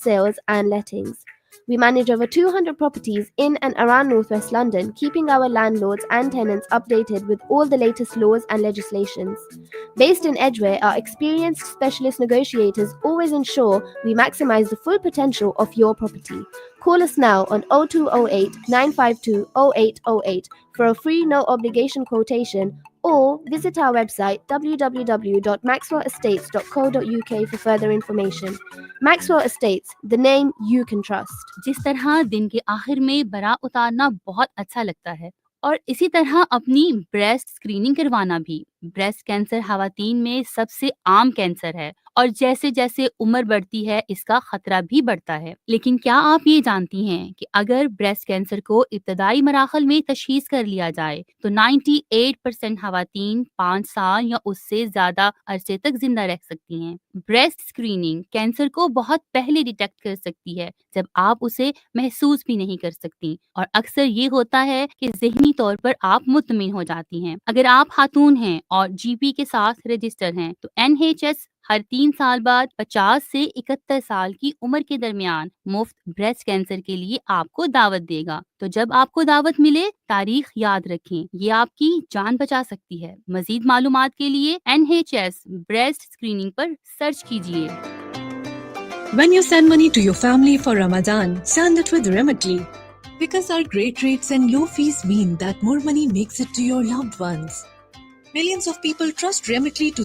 sales and lettings. We manage over 200 properties in and around Northwest London, keeping our landlords and tenants updated with all the latest laws and legislations. Based in Edgware, our experienced specialist negotiators always ensure we maximize the full potential of your property. Call us now on 0208 952 0808 for a free no obligation quotation, or visit our website www.maxwellestates.co.uk for further information. Maxwell Estates, the name you can trust. जिस तरह दिन के आखिर में बरा उतारना बहुत अच्छा लगता है, और इसी तरह अपनी ब्रेस्ट स्क्रीनिंग करवाना भी। ब्रेस्ट कैंसर खवातीन में सबसे आम कैंसर है और जैसे जैसे उम्र बढ़ती है इसका खतरा भी बढ़ता है। लेकिन क्या आप ये जानती हैं कि अगर ब्रेस्ट कैंसर को इब्तदाई मराहल में तशखीस कर लिया जाए तो 98% खवातीन 5 साल या उससे ज्यादा अरसे तक जिंदा रह सकती हैं। ब्रेस्ट स्क्रीनिंग कैंसर को बहुत पहले डिटेक्ट कर सकती है जब आप उसे महसूस भी नहीं कर सकती, और अक्सर ये होता है कि ज़हनी तौर पर आप मुतमिन हो जाती हैं। अगर आप खातून हैं और जीपी के साथ रजिस्टर हैं तो NHS हर 3 साल बाद 50 से 71 साल की उम्र के दरमियान मुफ्त ब्रेस्ट कैंसर के लिए आपको दावत देगा। तो जब आपको दावत मिले तारीख याद रखें, ये आपकी जान बचा सकती है। मजीद मालूमात के लिए NHS ब्रेस्ट स्क्रीनिंग पर सर्च कीजिए। When you send money to your family for Ramadan, send it with Remitly. Because our great rates and low fees mean that more money makes it to your loved ones. Millions of people trust Remitly to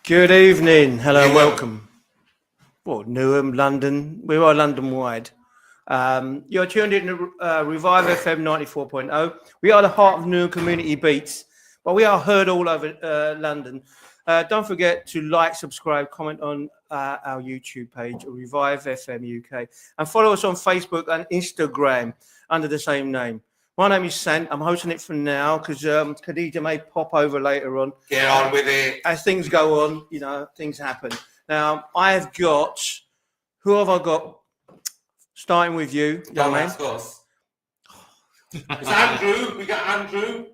Good evening, hello and welcome. Well, Newham, London, we are London-wide. You're tuned in to Revive FM 94.0. We are the heart of Newham Community Beats, but we are heard all over London. Don't forget to like, subscribe, comment on our YouTube page, Revive FM UK, and follow us on Facebook and Instagram under the same name. My name is Sant. I'm hosting it for now because Khadija may pop over later on. Get on with it. As things go on, you know, things happen. Now, I've got... Who have I got? Starting with you, young man. It's Andrew. We got Andrew.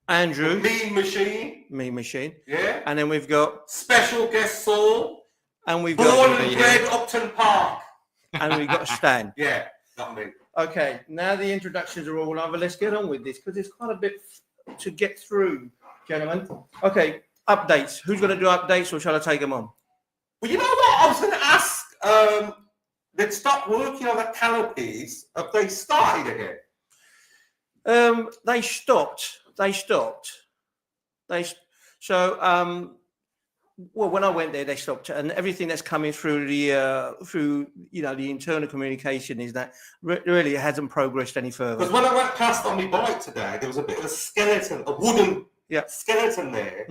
Andrew. Mean Machine. Mean Machine. Yeah. And then we've got... Special guest Saul. And we've Born got... and bred Upton Park. And we've got Stan. Yeah, not me. Okay, now the introductions are all over. Let's get on with this because there's quite a bit to get through, gentlemen. Okay, updates. Who's going to do updates, or shall I take them on? Well, you know what? I was going to ask. They'd stopped working on the canopies. Have they started again? They stopped. Well, when I went there, they stopped, and everything that's coming through the the internal communication is that really it hasn't progressed any further. Because when I went past on my bike today, there was a bit of a skeleton, a wooden skeleton there,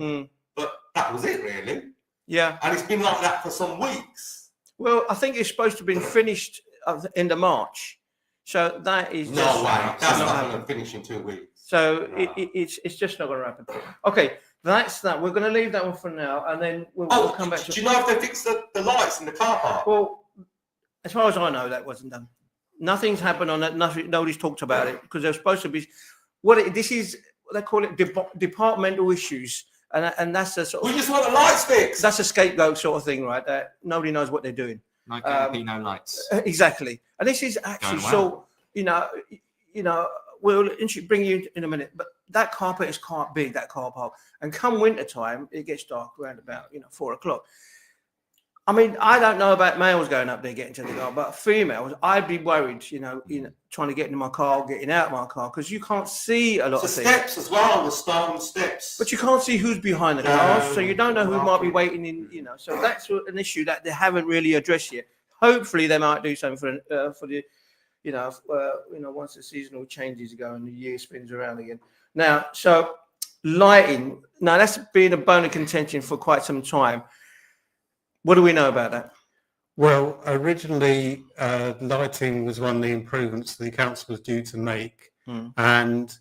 but that was it really. Yeah, and it's been like that for some weeks. Well, I think it's supposed to have been finished at the end of March, so that is no way. That's not going to finish in 2 weeks. So it's just not going to happen. Okay. That's that. We're going to leave that one for now, and then we'll come back to... Do you know if they fixed the lights in the car park? Well, as far as I know, that wasn't done. Nothing's happened on that. Nobody's talked about it because they're supposed to be... This is, they call it departmental issues, and that's a sort of... We just want the lights fixed. That's a scapegoat sort of thing, right? That nobody knows what they're doing. No canopy, no lights. Exactly. And this is actually so, we'll bring you in a minute, but that carpet is quite big, that car park. And come winter time, it gets dark around about 4 o'clock. I mean, I don't know about males going up there getting to the car, but females, I'd be worried, trying to get into my car, getting out of my car, because you can't see a lot of things. The steps as well, the stone steps. But you can't see who's behind the car, so you don't know who might be waiting in, So that's an issue that they haven't really addressed yet. Hopefully, they might do something for the once the seasonal changes go and the year spins around again. Now, so lighting, now that's been a bone of contention for quite some time. What do we know about that? Well, originally, lighting was one of the improvements the council was due to make. And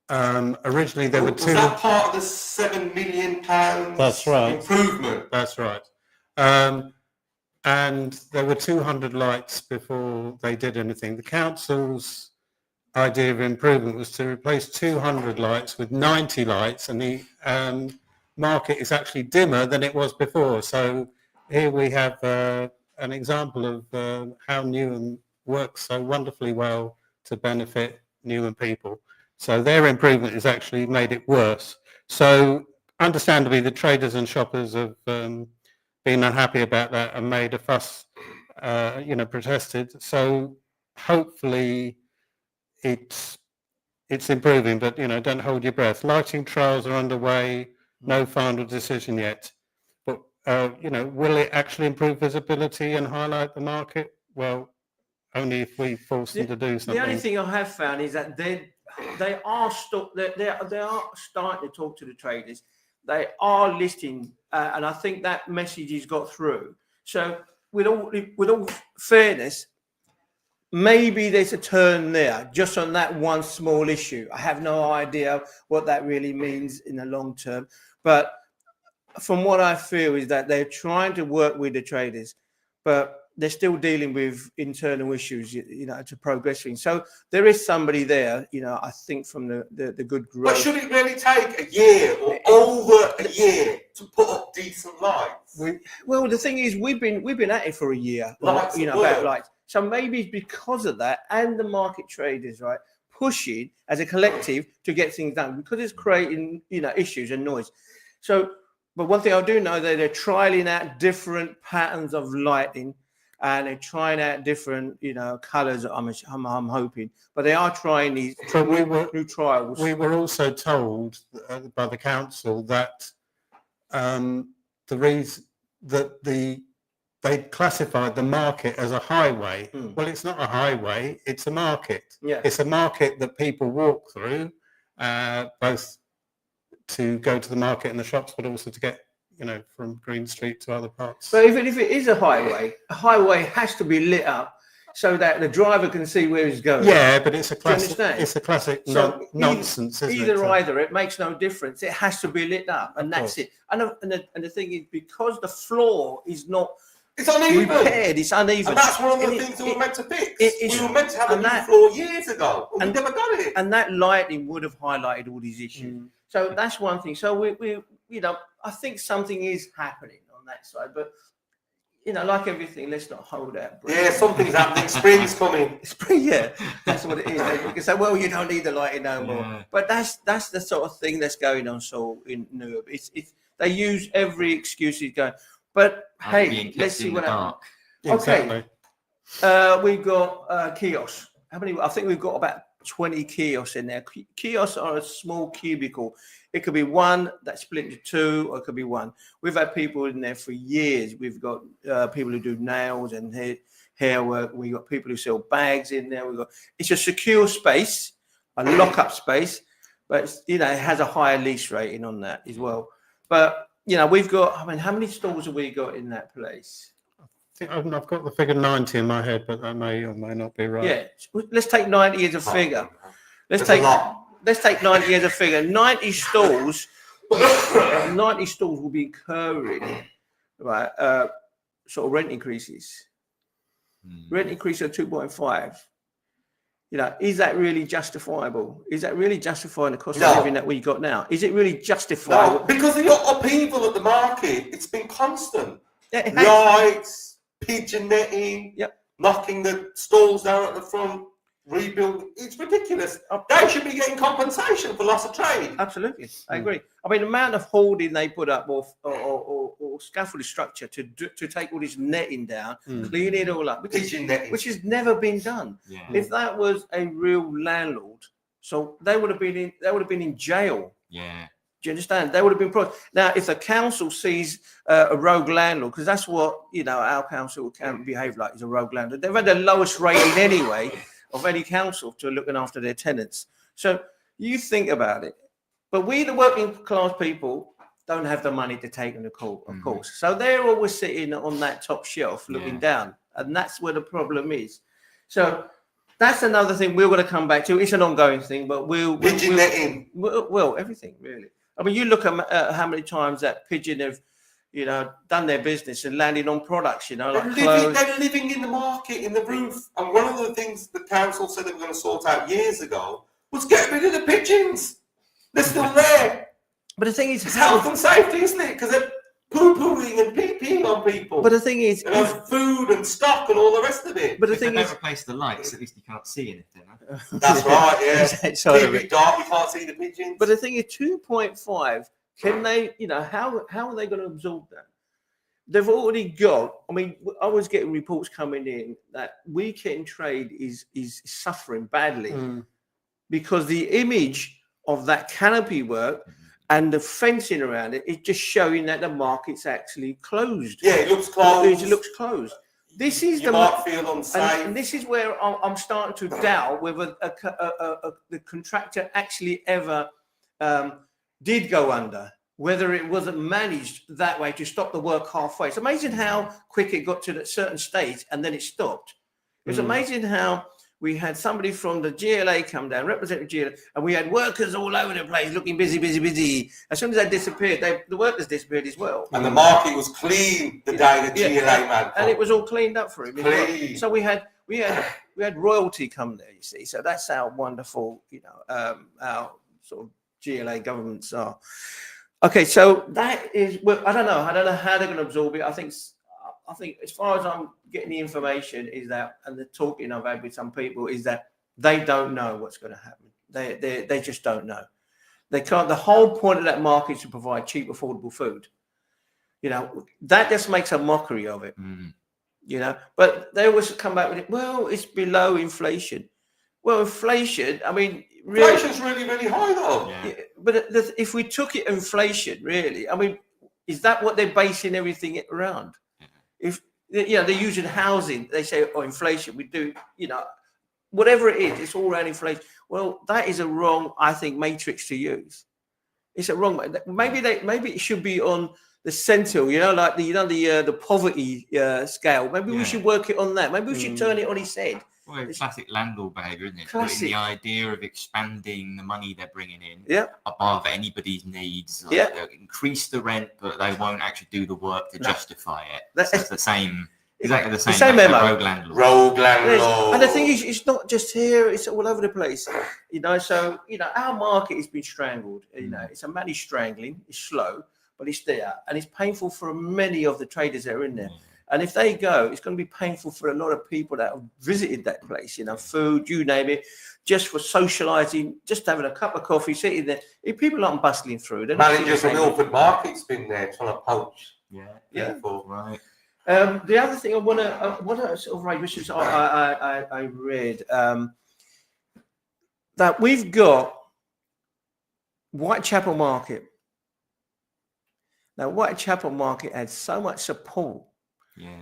originally there were two... Was that part of the £7 million That's right. improvement? That's right. And there were 200 lights before they did anything. The council's idea of improvement was to replace 200 lights with 90 lights, and the market is actually dimmer than it was before. So here we have an example of how Newham works so wonderfully well to benefit Newham people. So their improvement has actually made it worse. So understandably, the traders and shoppers have been unhappy about that and made a fuss, protested. So hopefully it's improving, but don't hold your breath. Lighting trials are underway, no final decision yet. But will it actually improve visibility and highlight the market? Well, only if we force them to do something. The only thing I have found is that they are starting to talk to the traders. They are listing, and I think that message has got through. So with all fairness, maybe there's a turn there just on that one small issue. I have no idea what that really means in the long term, but from what I feel is that they're trying to work with the traders, but they're still dealing with internal issues, to progress things. So there is somebody there, I think from the good growth. But should it really take a year or over a year to put up decent lights? Well, the thing is, we've been at it for a year, about lights. So maybe it's because of that, and the market traders, right, pushing as a collective to get things done, because it's creating, issues and noise. So, but one thing I do know, that they're trialing out different patterns of lighting, and they're trying out different, colours. I'm hoping, but they are trying these new trials. We were also told by the council that the reason that they classified the market as a highway. Well, it's not a highway; it's a market. Yeah. It's a market that people walk through, both to go to the market and the shops, but also to get, from Green Street to other parts. But if it is a highway has to be lit up so that the driver can see where he's going. Yeah, but it's a classic. understand? It's a classic nonsense, isn't it? Either it makes no difference. It has to be lit up, and that's it. And the thing is, because the floor is not. It's uneven. Repaired, it's uneven. And that's one of the things we were meant to fix. We were meant to have a new floor years ago, and we never got it. And that lighting would have highlighted all these issues. So that's one thing. So we I think something is happening on that side, but like everything, let's not hold out breath. Yeah, something's happening. Spring's coming. Spring, yeah, that's what it is. You can say, well, you don't need the lighting no more, but that's the sort of thing that's going on. So in Newham, it's they use every excuse is going. But hey, let's see what happens. Exactly. Okay, we've got kiosks. How many? I think we've got about 20 kiosks in there. Kiosks are a small cubicle. It could be one that's split into two, or it could be one. We've had people in there for years. We've got people who do nails and hair work. We've got people who sell bags in there. It's a secure space, a lock-up space, but it has a higher lease rating on that as well. But we've got. How many stores have we got in that place? I think I've got the figure 90 in my head, but that may or may not be right. Yeah, let's take 90 as a figure. Let's take 90 as a figure. 90 stores. 90 stores will be incurring sort of rent increases. Rent increase of 2.5. Is that really justifiable? Is that really justifying the cost of living that we got now? Is it really justifiable? No, because of your upheaval at the market, it's been constant. Yeah, lights, pigeon netting, knocking the stalls down at the front, rebuild. It's ridiculous. They should be getting compensation for loss of trade. Absolutely, I agree. The amount of hoarding they put up or scaffolding structure to take all this netting down, clean it all up, which has never been done. Yeah. If that was a real landlord, so they would have been in jail. Yeah. Do you understand? They would have been pro. Now, if the council sees a rogue landlord, because that's what our council can behave like, is a rogue landlord. They've had the lowest rating anyway. of any council to looking after their tenants. So you think about it. But we, the working class people, don't have the money to take them to court, of course. So they're always sitting on that top shelf looking down. And that's where the problem is. So that's another thing we're going to come back to. It's an ongoing thing, but we'll everything really. I mean, you look at how many times that pigeon have, done their business and landed on products, like clothes. They're living in the market, in the roof. And one of the things the council said they were going to sort out years ago was get rid of the pigeons. They're still there. But the thing is, it's health and safety, isn't it? Because they're poo-pooing and peeing on people. But the thing is, food and stock and all the rest of it. But the if thing they is, don't replace the lights, at least you can't see anything. Huh? That's right. Yeah. Keep it dark. You can't see the pigeons. But the thing is, 2.5. Can they? How are they going to absorb that? They've already got. I mean, I was getting reports coming in that weekend trade is suffering badly because the image of that canopy work and the fencing around it is just showing that the market's actually closed. Yeah, it looks closed. It looks closed. This is you might feel unsafe. And this is where I'm starting to doubt whether the contractor actually ever did go under, whether it wasn't managed that way to stop the work halfway. It's amazing how quick it got to that certain stage and then it stopped. It's amazing how we had somebody from the GLA come down, representative GLA, and we had workers all over the place looking busy. As soon as they disappeared, the workers disappeared as well. And the market was clean the day the GLA man. And it was all cleaned up for him. Clean. So we had royalty come there, you see. So that's how wonderful, our sort of GLA governments are. Okay, so that is, well, I don't know how they're going to absorb it. I think as far as I'm getting the information is that, and the talking I've had with some people is that they don't know what's going to happen. They just don't know. They can't. The whole point of that market is to provide cheap, affordable food. That just makes a mockery of it. But they always come back with it. Well, it's below inflation. Well, inflation. I mean, inflation's really, really high though. Yeah. But if we took it inflation, really, I mean, is that what they're basing everything around? If they're using housing, they say, inflation. We do, whatever it is, it's all around inflation. Well, that is a wrong, I think, matrix to use. It's a wrong. Maybe it should be on the centile, like the poverty scale. Maybe we should work it on that. Maybe we should turn it on its head. Well, it's classic landlord behaviour, isn't it? Classic. The idea of expanding the money they're bringing in above anybody's needs. Increase the rent, but they won't actually do the work to justify it. That's the same. Exactly the same memo. Rogue landlord. Rogue landlord. And the thing is, it's not just here; it's all over the place. So our market has been strangled. It's a money strangling. It's slow, but it's there, and it's painful for many of the traders that are in there. And if they go, it's going to be painful for a lot of people that have visited that place, food, you name it, just for socialising, just having a cup of coffee, sitting there. If people aren't bustling through, they're not. Managers of Ilford Market's been there trying to poach. People, right. The other thing I want to sort of raise, which is I read that we've got Whitechapel Market. Now, Whitechapel Market had so much support.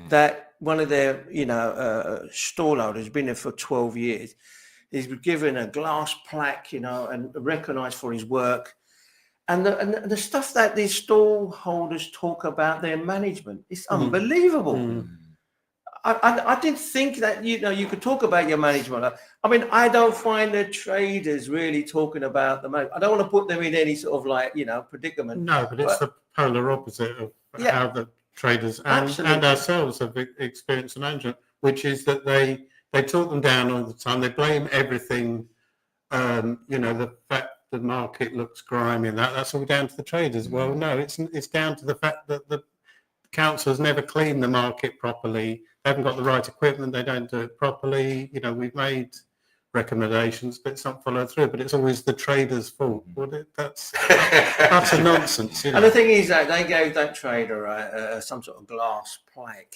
That one of their, stall owners has been there for 12 years. He's been given a glass plaque, and recognised for his work. And the stuff that these stall holders talk about their management, it's unbelievable. I didn't think that, you could talk about your management. I mean, I don't find the traders really talking about the management. I don't want to put them in any sort of predicament. No, but it's the polar opposite of how the traders and ourselves have experienced management, which is that they talk them down all the time. They blame everything. The fact the market looks grimy and that's all down to the traders. Well, no, it's down to the fact that the council has never cleaned the market properly. They haven't got the right equipment. They don't do it properly. We've made recommendations, but it's not followed through. But it's always the traders' fault. That's a nonsense. And the thing is that they gave that trader some sort of glass plaque.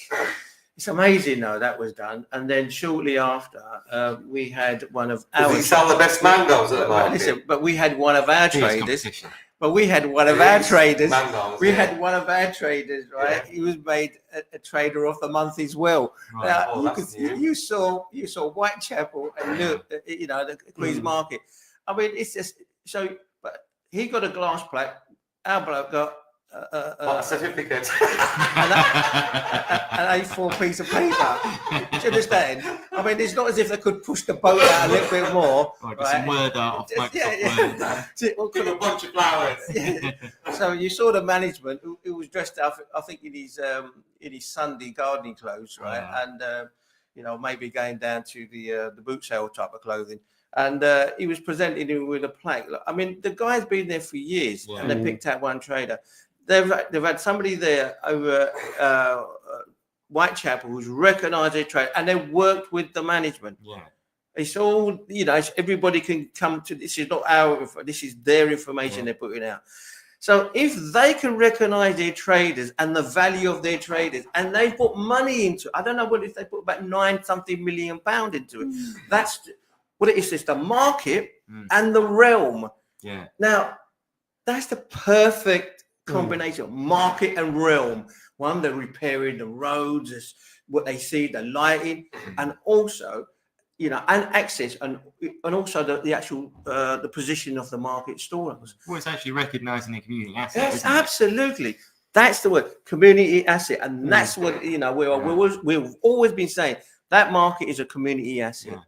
It's amazing, though, that was done. And then shortly after, we had one of our. He sell the best mangoes at the market. Listen, but we had one of our traders. But we had one of our traders. Mangold, We had one of our traders, right? Yeah. He was made a trader of the month as well. Right. Now, Oh, that's new. you saw Whitechapel and the Queen's Market. I mean, it's just so. But he got a glass plate. Our bloke got What certificate? an A4 piece of paper. Do you understand? I mean, it's not as if they could push the boat out a little bit more. Or just some word art off Microsoft Word. Give a bunch of flowers. So you saw the management who was dressed up, I think, in his Sunday gardening clothes, right? And maybe going down to the boot sale type of clothing. And he was presenting him with a plaque. I mean, the guy's been there for years, and they picked out one trader. They've had somebody there over Whitechapel who's recognised their trade, and they worked with the management. Yeah. It's all, everybody can come to, this is not our, this is their information they're putting out. So if they can recognise their traders and the value of their traders, and they put money into, I don't know what if they put about £9-something million into it. That's what it is. It's the market and the realm. Yeah. Now, that's the perfect combination of market and realm. One, they're repairing the roads, what they see, the lighting, and also, and access, and also the actual the position of the market stalls. Well, it's actually recognising the community asset. Yes, isn't it? absolutely. That's the word, community asset, and that's what we've always been saying. That market is a community asset.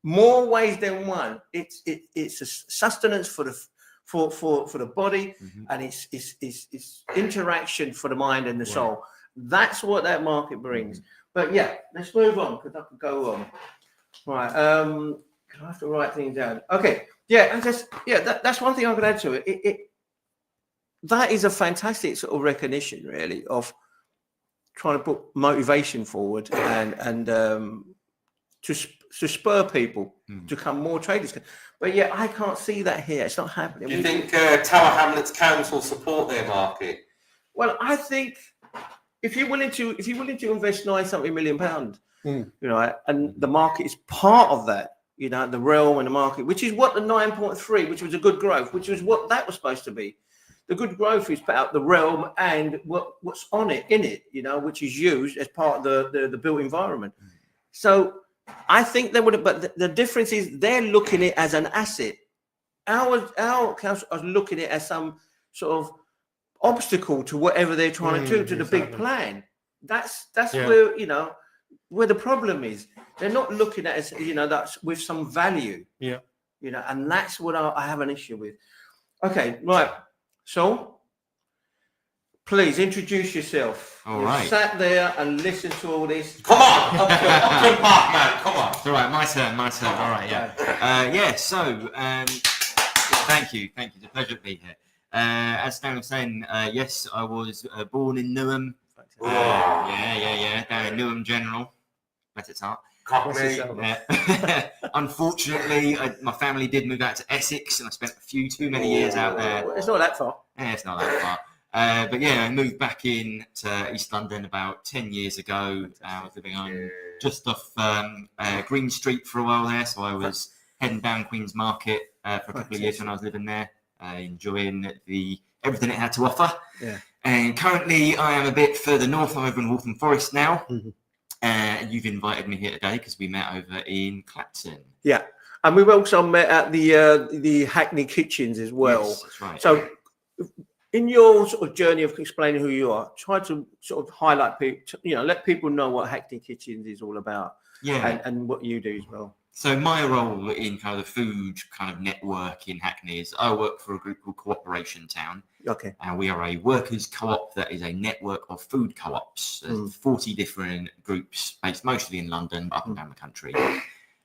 More ways than one. It's a sustenance for the body, and it's interaction for the mind and the soul. That's what that market brings. But yeah, let's move on because I could go on. Right. I have to write things down. Okay. Yeah. That's one thing I could add to it. That is a fantastic sort of recognition, really, of trying to put motivation forward and to spur people to become more traders. But yeah, I can't see that here. It's not happening. Do you think Tower Hamlets Council support their market? Well, I think if you're willing to invest £9-something million, and the market is part of that, the realm and the market, which is what the 9.3, which was a good growth, which was what that was supposed to be. The good growth is about the realm and what's in it, which is used as part of the built environment. So I think they would have, but the difference is they're looking at it as an asset. Our council are looking at it as some sort of obstacle to whatever they're trying to do to the big plan. That's where the problem is. They're not looking at it as that's with some value. Yeah. And that's what I have an issue with. Okay, right. So please introduce yourself. All right. Sat there and listened to all this. Come on, Upton Park, man. Come on. All right, my turn. All right, yeah. So, thank you. It's a pleasure to be here. As Stan was saying, yes, I was born in Newham. Down in Newham General. That's its heart. Unfortunately, my family did move out to Essex, and I spent too many years out there. It's not that far. Yeah, it's not that far. But yeah, I moved back in to East London about 10 years ago. I was living on just off Green Street for a while there, so I was heading down Queen's Market for a couple of years when I was living there, enjoying everything it had to offer. Yeah. And currently, I am a bit further north. I'm over in Waltham Forest now. You've invited me here today because we met over in Clapton. Yeah, and we've also met at the Hackney Kitchens as well. Yes, that's right. So, in your sort of journey of explaining who you are, try to sort of highlight people, let people know what Hackney Kitchens is all about. Yeah, and what you do as well. So my role in kind of the food kind of network in Hackney is I work for a group called Cooperation Town. Okay. And we are a workers' co-op that is a network of food co-ops. There's 40 different groups based mostly in London, but up and down the country.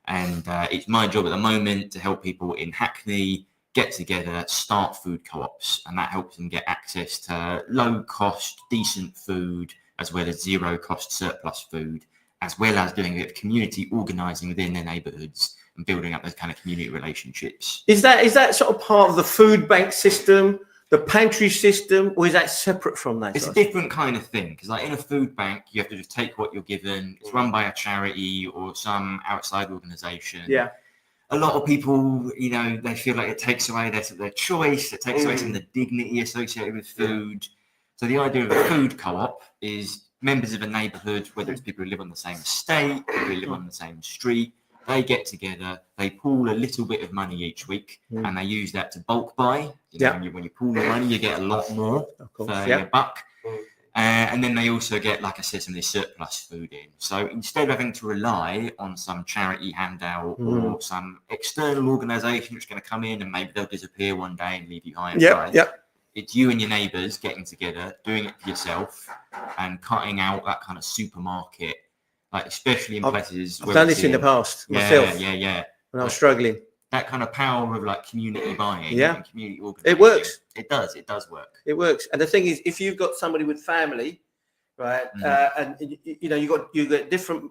And it's my job at the moment to help people in Hackney get together, start food co-ops. And that helps them get access to low cost, decent food, as well as zero cost surplus food, as well as doing a bit of community organising within their neighbourhoods and building up those kind of community relationships. Is that sort of part of the food bank system, the pantry system, or is that separate from that? It's a different kind of thing, because like in a food bank, you have to just take what you're given. It's run by a charity or some outside organisation. Yeah. a lot of people, you know, they feel like it takes away their choice, it takes away some of the dignity associated with food. So the idea of a food co-op is members of a neighbourhood, whether it's people who live on the same estate, people who live on the same street, they get together, they pool a little bit of money each week, and they use that to bulk buy. You know, when you pool the money, you get a lot more for your buck. And then they also get, like I said, some of this surplus food in. So instead of having to rely on some charity handout or some external organisation that's going to come in and maybe they'll disappear one day and leave you high and dry, it's you and your neighbours getting together, doing it for yourself, and cutting out that kind of supermarket, like especially in places. I've done this in the past myself. When I was struggling. That kind of power of like community buying and community organisation. It works. It does work. It works. And the thing is, if you've got somebody with family, right, and you know, you got different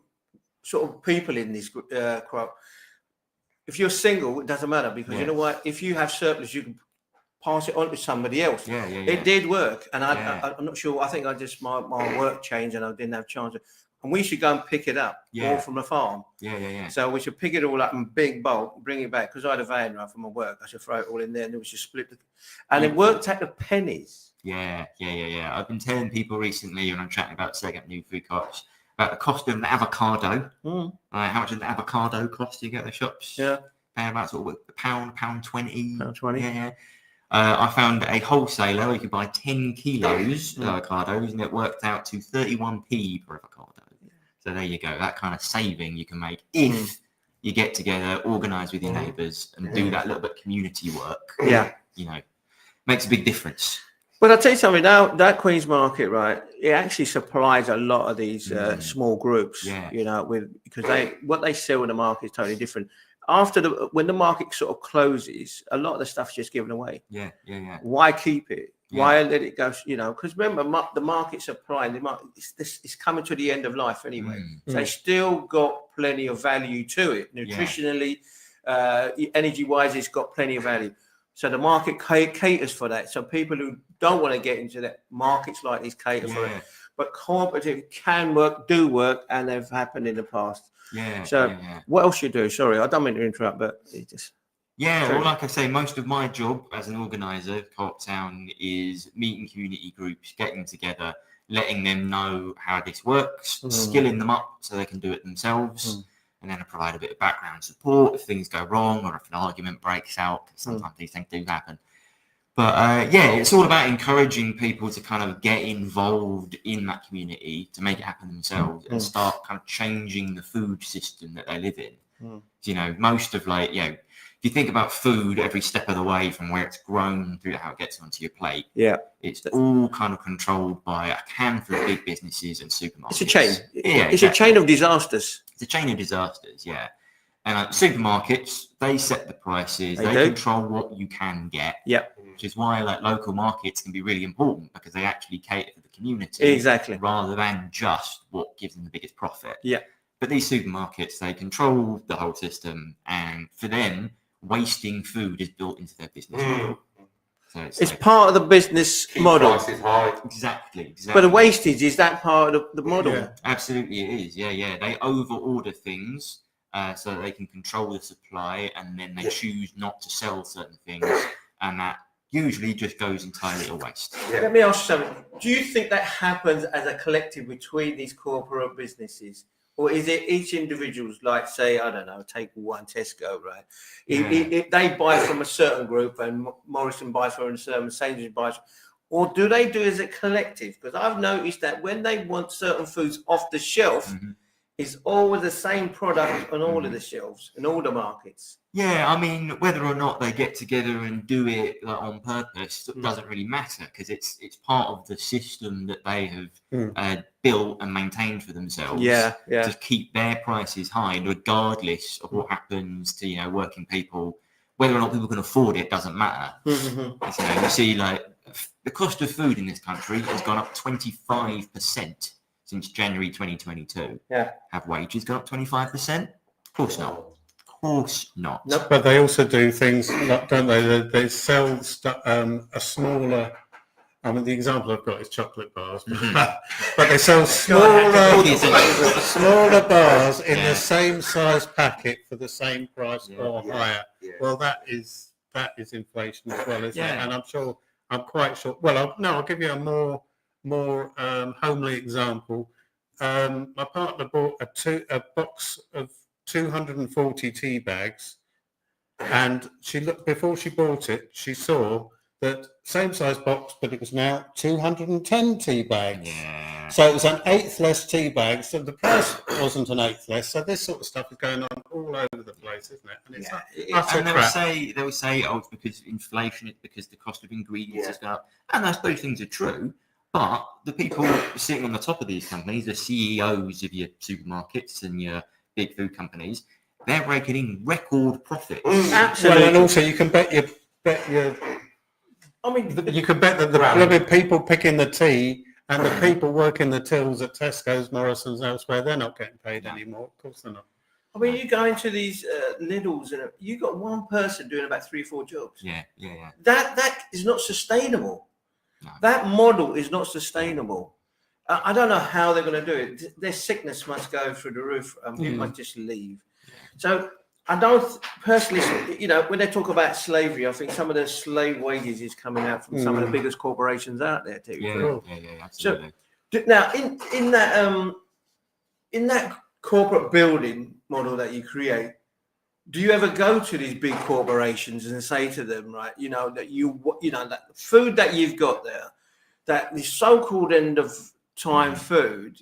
sort of people in this crop. If you're single, it doesn't matter because you know what? If you have surplus, you can pass it on to somebody else. It did work, and I'm not sure. I think I just my work changed, and I didn't have a chance. And we should go and pick it up all from the farm. So we should pick it all up in big bulk, bring it back because I had a van right from my work. I should throw it all in there, and then we should split it. And it worked at the pennies. I've been telling people recently when I'm chatting about setting up new food co-ops about the cost of an avocado. How much does an avocado cost? You get the shops? Paying about sort of £1, £1.20. £1.20. I found a wholesaler where you could buy 10 kilos of avocados, and it worked out to 31p per avocado. So there you go. That kind of saving you can make if you get together, organise with your neighbours, and do that little bit of community work. You know, makes a big difference. But I'll tell you something. Now that Queen's Market, right, it actually supplies a lot of these small groups. You know, because what they sell in the market is totally different. When the market sort of closes, a lot of the stuff's just given away. Why keep it? Why let it go? You know, because remember, the market supply, it's coming to the end of life anyway. So it's still got plenty of value to it. Nutritionally, energy-wise, it's got plenty of value. So the market caters for that. So people who don't want to get into that, markets like these cater for it. But cooperative can work, do work, and they've happened in the past. What else you do? Sorry, I don't mean to interrupt, but it just... well, like I say, most of my job as an organiser of Co-op Town is meeting community groups, getting together, letting them know how this works, skilling them up so they can do it themselves, and then I provide a bit of background support if things go wrong or if an argument breaks out, because sometimes these things do happen. But it's all about encouraging people to kind of get involved in that community, to make it happen themselves and start kind of changing the food system that they live in. You know, most of if you think about food every step of the way from where it's grown through how it gets onto your plate, it's all kind of controlled by a handful of big businesses and supermarkets. It's a chain. It's a chain of disasters. It's a chain of disasters, And supermarkets, they set the prices. They control what you can get. Which is why local markets can be really important because they actually cater for the community. Rather than just what gives them the biggest profit. But these supermarkets, they control the whole system, and for them, wasting food is built into their business model. So it's part of the business model. Exactly. But the wastage, is that part of the model? Absolutely it is. They over-order things so that they can control the supply, and then they choose not to sell certain things, and that usually just goes entirely to waste. Let me ask you something. Do you think that happens as a collective between these corporate businesses? Or is it each individual's, like, say, I don't know, take one Tesco, right? If they buy from a certain group and Morrison buys from a certain, Sainsbury's buys, or do they do as a collective? Because I've noticed that when they want certain foods off the shelf, it's always the same product on all of the shelves, in all the markets. I mean, whether or not they get together and do it on purpose doesn't really matter because it's part of the system that they have built and maintained for themselves. To keep their prices high, regardless of what happens to working people. Whether or not people can afford it doesn't matter. You see, the cost of food in this country has gone up 25% since January 2022. Have wages gone up 25%? Of course not. Nope. But they also do things, don't they? They sell a smaller I mean, the example I've got is chocolate bars, but they sell smaller bars in the same size packet for the same price or higher. Well, that is inflation as well, isn't it? And I'm quite sure. Well, I'll give you a more homely example. My partner bought a box of 240 tea bags, and before she bought it, she saw that same size box, but it was now 210 tea bags. Yeah. So it was an eighth less tea bags, so the price wasn't an eighth less. So this sort of stuff is going on all over the place, isn't it? And it's utter and crap. they will say, oh, it's because inflation, it's because the cost of ingredients has gone up. And I suppose things are true, but the people sitting on the top of these companies, the CEOs of your supermarkets and your big food companies, they're raking in record profits. Absolutely. Well, and also you can bet your you can bet that the bloody people picking the tea and the people working the tills at Tesco's, Morrison's, elsewhere, they're not getting paid anymore. Of course they're not. I mean, you go into these Lidls and you got one person doing about 3 or 4 jobs. Yeah. That is not sustainable. No. That model is not sustainable. I don't know how they're going to do it. Their sickness must go through the roof, and people must just leave. So I don't personally, when they talk about slavery, I think some of the slave wages is coming out from some of the biggest corporations out there too. Yeah, absolutely. So now, in that corporate building model that you create, do you ever go to these big corporations and say to them, right, that food that you've got there, that the so-called end of time food,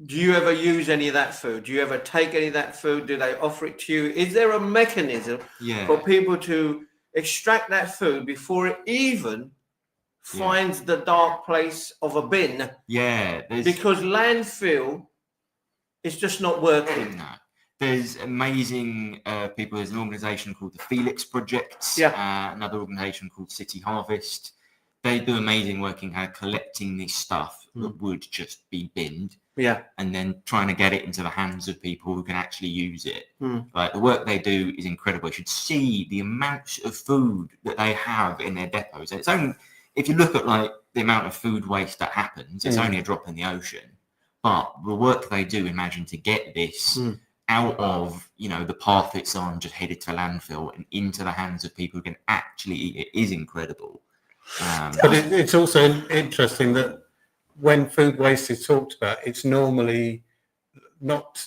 do you ever use any of that food? Do you ever take any of that food? Do they offer it to you? Is there a mechanism for people to extract that food before it even finds the dark place of a bin? Yeah. Because landfill is just not working. No. There's amazing people. There's an organisation called the Felix Project. Another organisation called City Harvest. They do amazing work in collecting this stuff that would just be binned. Yeah. And then trying to get it into the hands of people who can actually use it. Like the work they do is incredible. You should see the amounts of food that they have in their depots. It's only, if you look at like the amount of food waste that happens, it's only a drop in the ocean. But the work they do, imagine to get this out of, the path it's on, just headed to landfill and into the hands of people who can actually eat it is incredible. But it's also interesting that when food waste is talked about, it's normally not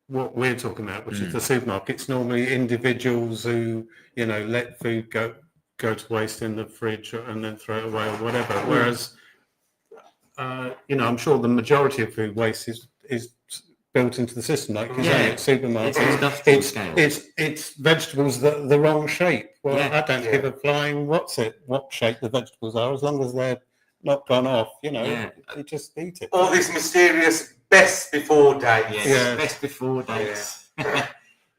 what we're talking about, which is the supermarket. It's normally individuals who, let food go to waste in the fridge and then throw it away or whatever. Whereas, I'm sure the majority of food waste is built into the system, like you say, at supermarkets. It's vegetables that are the wrong shape. Well, I don't give a flying what shape the vegetables are, as long as they're not gone off, you just eat it. All this mysterious best before dates. Best before dates.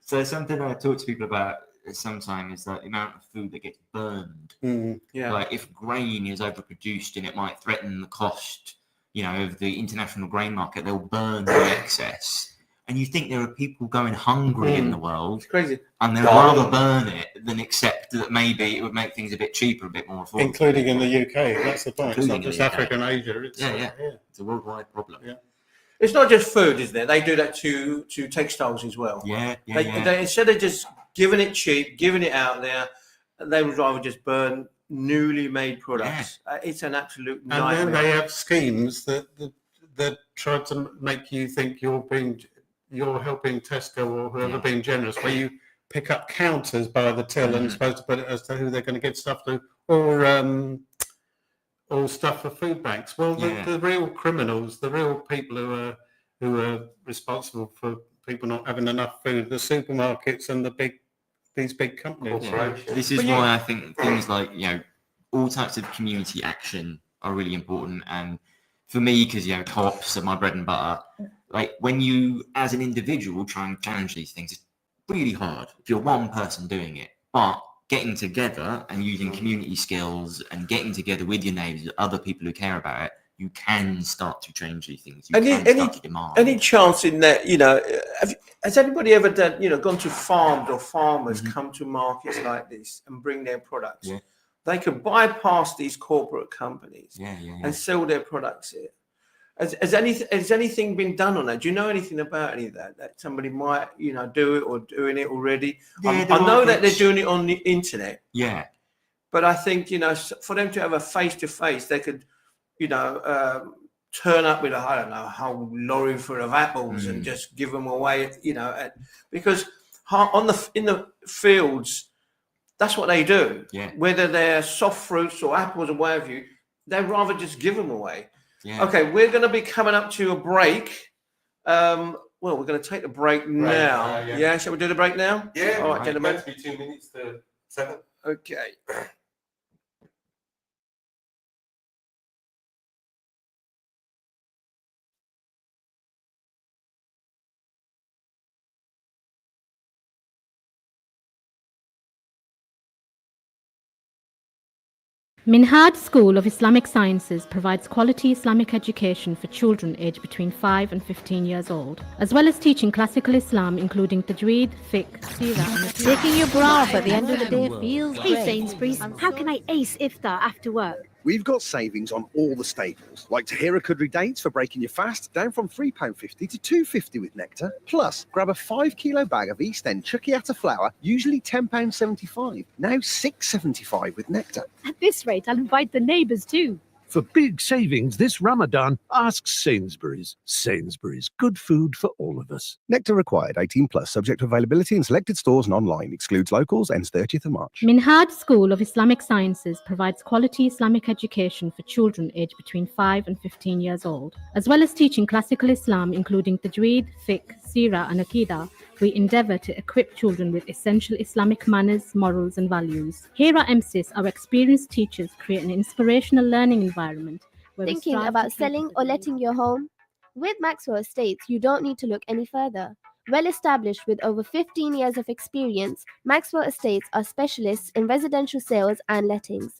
So something I talk to people about sometimes is that the amount of food that gets burned. Like if grain is overproduced and it might threaten the cost, of the international grain market, they'll burn the excess. And you think there are people going hungry in the world. It's crazy. And they'd rather burn it than accept that maybe it would make things a bit cheaper, a bit more affordable. Including in the UK. That's the point. It's not just Africa and Asia. It's, it's a worldwide problem. Yeah. It's not just food, isn't it? They do that to textiles as well. They instead of just giving it cheap, giving it out there, they would rather just burn newly made products. It's an absolute nightmare. And then they have schemes that try to make you think you're helping Tesco or whoever being generous, where you pick up counters by the till and supposed to put it as to who they're going to give stuff to, or stuff for food banks. Well, the real criminals, the real people who are responsible for people not having enough food, the supermarkets and these big companies. This is why I think things like all types of community action are really important. And for me, because co-ops are my bread and butter, like when you as an individual try and challenge these things, it's really hard if you're one person doing it. But getting together and using community skills and getting together with your neighbours, other people who care about it, you can start to change these things. You can start to demand. Any chance in that, has anybody ever done, gone to farms or farmers come to markets like this and bring their products? they could bypass these corporate companies and sell their products here. Has anything been done on that? Do you know anything about any of that? That somebody might, do it or doing it already? I know that they're doing it on the internet. Yeah. But I think, for them to have a face-to-face, they could, turn up with a whole lorry full of apples and just give them away, because in the fields, that's what they do. Yeah. Whether they're soft fruits or apples or whatever they'd rather just give them away. Yeah. Okay, we're going to be coming up to a break. We're going to take the break now. Yeah, shall we do the break now? Yeah. All right, gentlemen. It's meant to be 2 minutes to 7. Okay. Minhaj School of Islamic Sciences provides quality Islamic education for children aged between 5 and 15 years old, as well as teaching classical Islam including Tajweed, Fiqh, Seerah. Taking your bra off at the end of the day feels Hey great. Sainsbury's, how can I ace iftar after work? We've got savings on all the staples, like Tahira Kudri dates for breaking your fast, down from £3.50 to £2.50 with Nectar. Plus, grab a 5-kilo bag of East End Chuckiata flour, usually £10.75, now £6.75 with Nectar. At this rate, I'll invite the neighbours too. For big savings this Ramadan, ask Sainsbury's. Sainsbury's, good food for all of us. Nectar required, 18 plus, subject to availability in selected stores and online. Excludes locals, ends 30th of March. Minhaj School of Islamic Sciences provides quality Islamic education for children aged between 5 and 15 years old, as well as teaching classical Islam including Tajweed, Fiqh, Seerah and Aqidah. We endeavour to equip children with essential Islamic manners, morals and values. Here at MSIS, our experienced teachers create an inspirational learning environment. Thinking about selling or letting your home? With Maxwell Estates, you don't need to look any further. Well established with over 15 years of experience, Maxwell Estates are specialists in residential sales and lettings.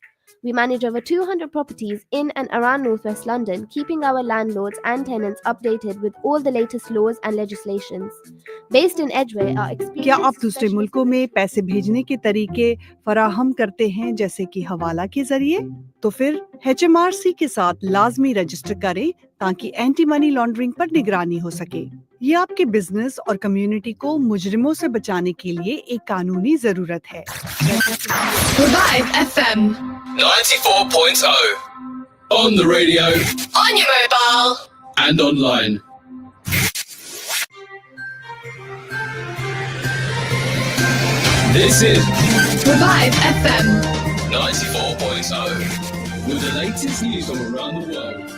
We manage over 200 properties in and around Northwest London, keeping our landlords and tenants updated with all the latest laws and legislations. Based in Edgware, our experienced क्या आप दूसरे मुल्कों में पैसे भेजने के तरीके फराहम करते हैं जैसे कि हवाला के जरिए? तो फिर HMRC के साथ लाजमी रजिस्टर करें ताकि एंटी मनी लॉन्ड्रिंग पर निगरानी हो सके। ये आपके बिजनेस और कम्युनिटी को मुजरिमों से बचाने के लिए एक कानूनी जरूरत है। Revive FM 94.0 on the radio, on your mobile, and online. This is Revive FM 94.0 with the latest news from around the world.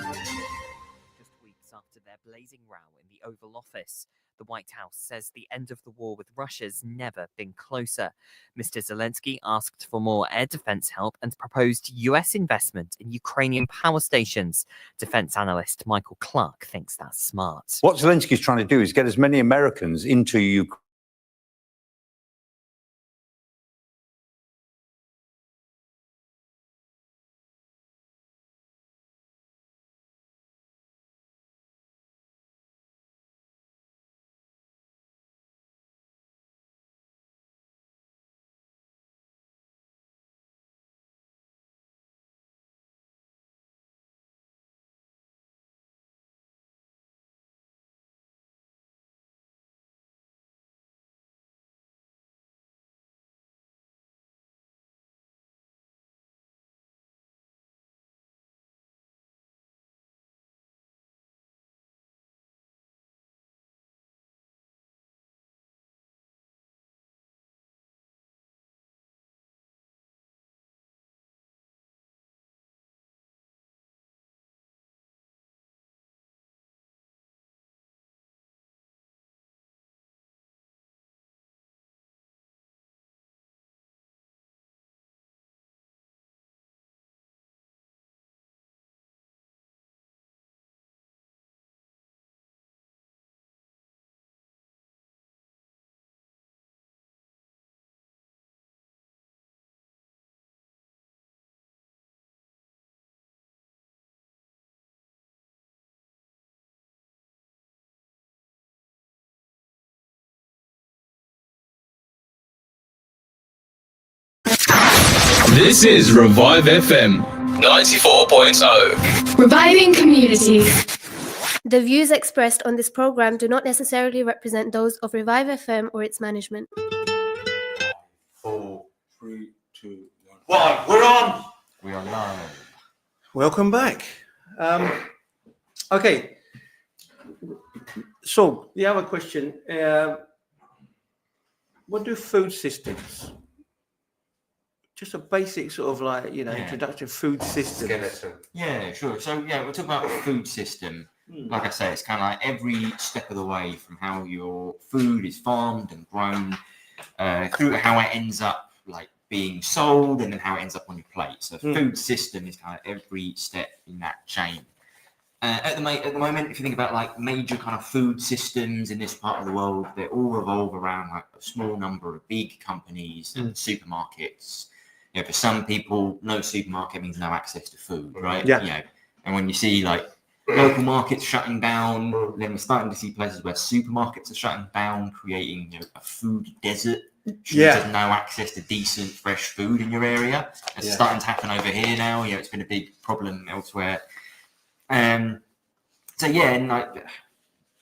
Just weeks after their blazing row in the Oval Office, the White House says the end of the war with Russia's never been closer. Mr. Zelensky asked for more air defense help and proposed US investment in Ukrainian power stations. Defense analyst Michael Clark thinks that's smart. What Zelensky's trying to do is get as many Americans into Ukraine This is Revive FM 94.0. Reviving communities. The views expressed on this program do not necessarily represent those of Revive FM or its management. 4, 3, 2, 1. We're on. We are live. Welcome back. Okay. So the other question: what do food systems? Just a basic sort of like introduction food systems. Yeah, sure. So we're talking about food system. Like I say, it's kind of like every step of the way from how your food is farmed and grown through how it ends up like being sold and then how it ends up on your plate. So food system is kind of every step in that chain. At the moment, if you think about like major kind of food systems in this part of the world, they all revolve around like a small number of big companies and supermarkets. For some people, no supermarket means no access to food, right? And when you see like local markets shutting down, then we're starting to see places where supermarkets are shutting down, creating a food desert. There's no access to decent fresh food in your area. It's starting to happen over here now. It's been a big problem elsewhere. And like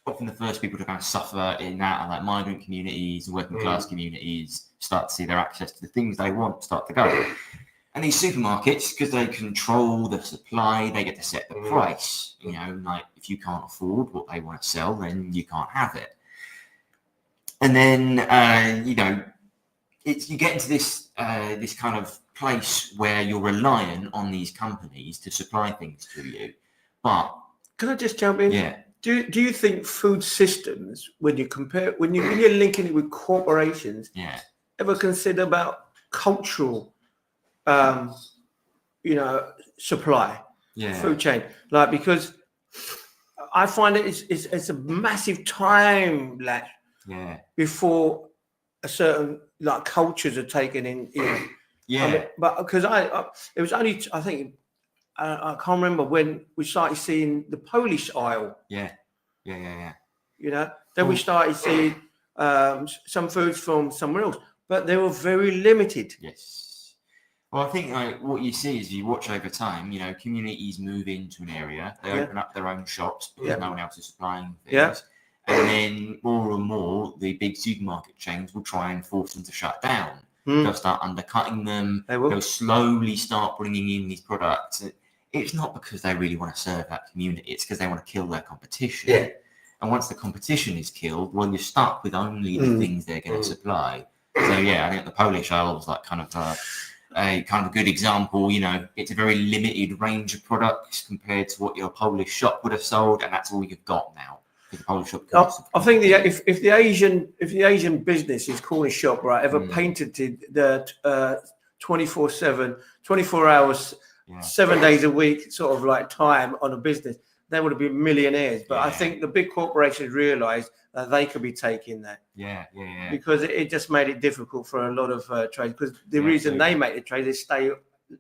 often the first people to kind of suffer in that are like migrant communities, working class communities, start to see their access to the things they want start to go. And these supermarkets, because they control the supply, they get to set the price. Like if you can't afford what they want to sell, then you can't have it. And then you get into this this kind of place where you're reliant on these companies to supply things to you. But can I just jump in? Yeah. Do you think food systems, when you're linking it with corporations, ever consider about cultural, supply, food chain? Like, because I find it's a massive time lapse before a certain like cultures are taken in. But because it was only I think. I can't remember when we started seeing the Polish aisle. Yeah. Then we started seeing some foods from somewhere else, but they were very limited. Yes. Well, I think like what you see is you watch over time. Communities move into an area, they open up their own shops because no one else is supplying things, and then more and more the big supermarket chains will try and force them to shut down. They'll start undercutting them. They'll slowly start bringing in these products. It's not because they really want to serve that community. It's because they want to kill their competition. And once the competition is killed, well, you're stuck with only the things they're going to supply. So I think the Polish aisle was like kind of a good example. It's a very limited range of products compared to what your Polish shop would have sold, and that's all you've got now. The Polish shop. I think if the Asian business's corner shop ever patented the 24/7, 24 hours. 7 days a week, sort of like time on a business, they would have been millionaires. But I think the big corporations realised that they could be taking that. Because it just made it difficult for a lot of trades. Because the reason they make the trade is stay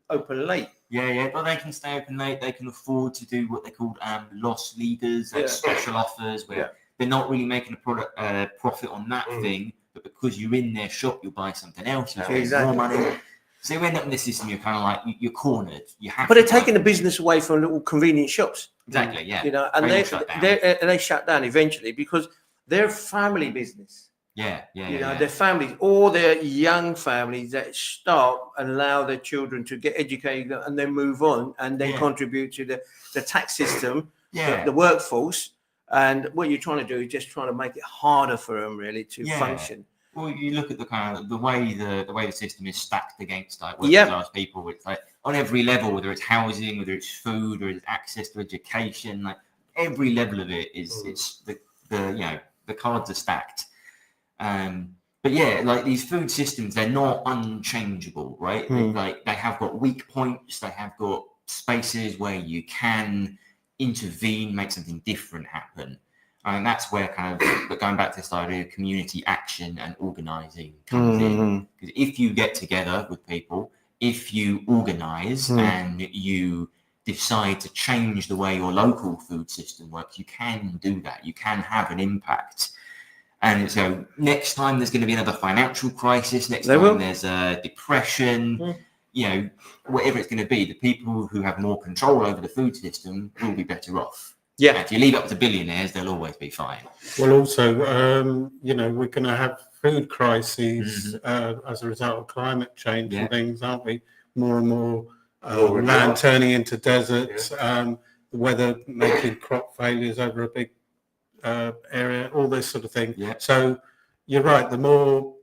open late. But they can stay open late. They can afford to do what they called loss leaders, like special offers, where they're not really making a profit on that thing, but because you're in their shop, you'll buy something else. You get more money. So you end up in this system, you're kind of like, you're cornered. But they're taking the business away from little convenient shops. Exactly, and they shut down eventually because they're family business. Their families, all their young families that start and allow their children to get educated and then move on and then contribute to the tax system, the workforce. And what you're trying to do is just trying to make it harder for them really to function. Well, you look at the kind of the way the system is stacked against like working class people. It's like on every level, whether it's housing, whether it's food, or it's access to education. Like every level of it is it's the cards are stacked. But like these food systems, they're not unchangeable, right? They have got weak points. They have got spaces where you can intervene, make something different happen. And that's where kind of going back to this idea of community action and organising comes in. Because if you get together with people, if you organise and you decide to change the way your local food system works, you can do that. You can have an impact. And so next time there's going to be another financial crisis, next time there's a depression, you know, whatever it's going to be, the people who have more control over the food system will be better off. Yeah. If you leave it up to billionaires, they'll always be fine. Well, also, you know, we're going to have food crises as a result of climate change and things, aren't we? More and more land turning into deserts, the weather making crop failures over a big area, all this sort of thing. Yeah. So you're right, the more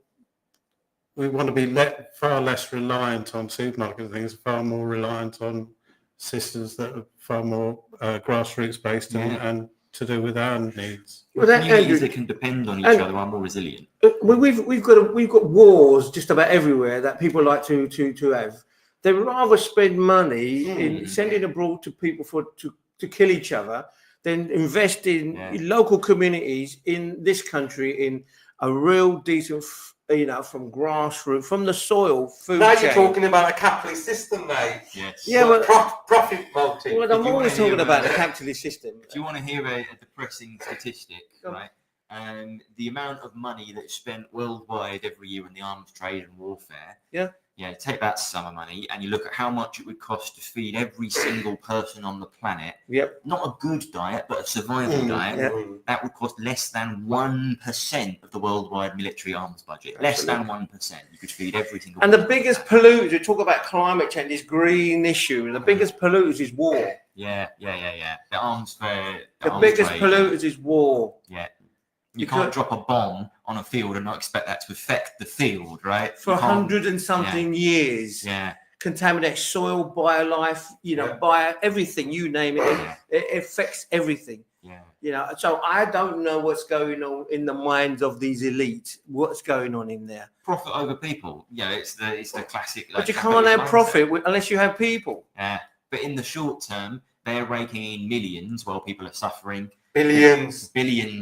we want to be far less reliant on supermarkets and things, far more reliant on systems that are far more grassroots based and to do with our needs. Well, communities that can depend on each other are more resilient. We've got wars just about everywhere that people like to have. They'd rather spend money in sending abroad to people to kill each other than invest in local communities in this country in a real decent, you know, from grassroots, from the soil food now chain. you're talking about a capitalist system, mate. Yes. Yeah, well, profit motive. Well, I'm always talking about the capitalist system. If you want to hear a depressing statistic, right? The amount of money that's spent worldwide every year in the arms trade and warfare. Yeah. Yeah, take that sum of money and you look at how much it would cost to feed every single person on the planet. Yep. Not a good diet, but a survival diet. That would cost less than 1% of the worldwide military arms budget. Less than 1%. You could feed every single. And the biggest polluters, we talk about climate change, this green issue. The biggest polluters is war. Yeah. The arms fair. The biggest polluters is war. Yeah. You can't drop a bomb on a field and not expect that to affect the field, right? For 100 and something years. Yeah. Contaminate soil, biolife, you know, bio, everything, you name it. It affects everything. Yeah. You know, so I don't know what's going on in the minds of these elites. What's going on in there? Profit over people. Yeah, it's the classic. But you can't have profit unless you have people. Yeah. But in the short term, they're raking in millions while people are suffering. Billions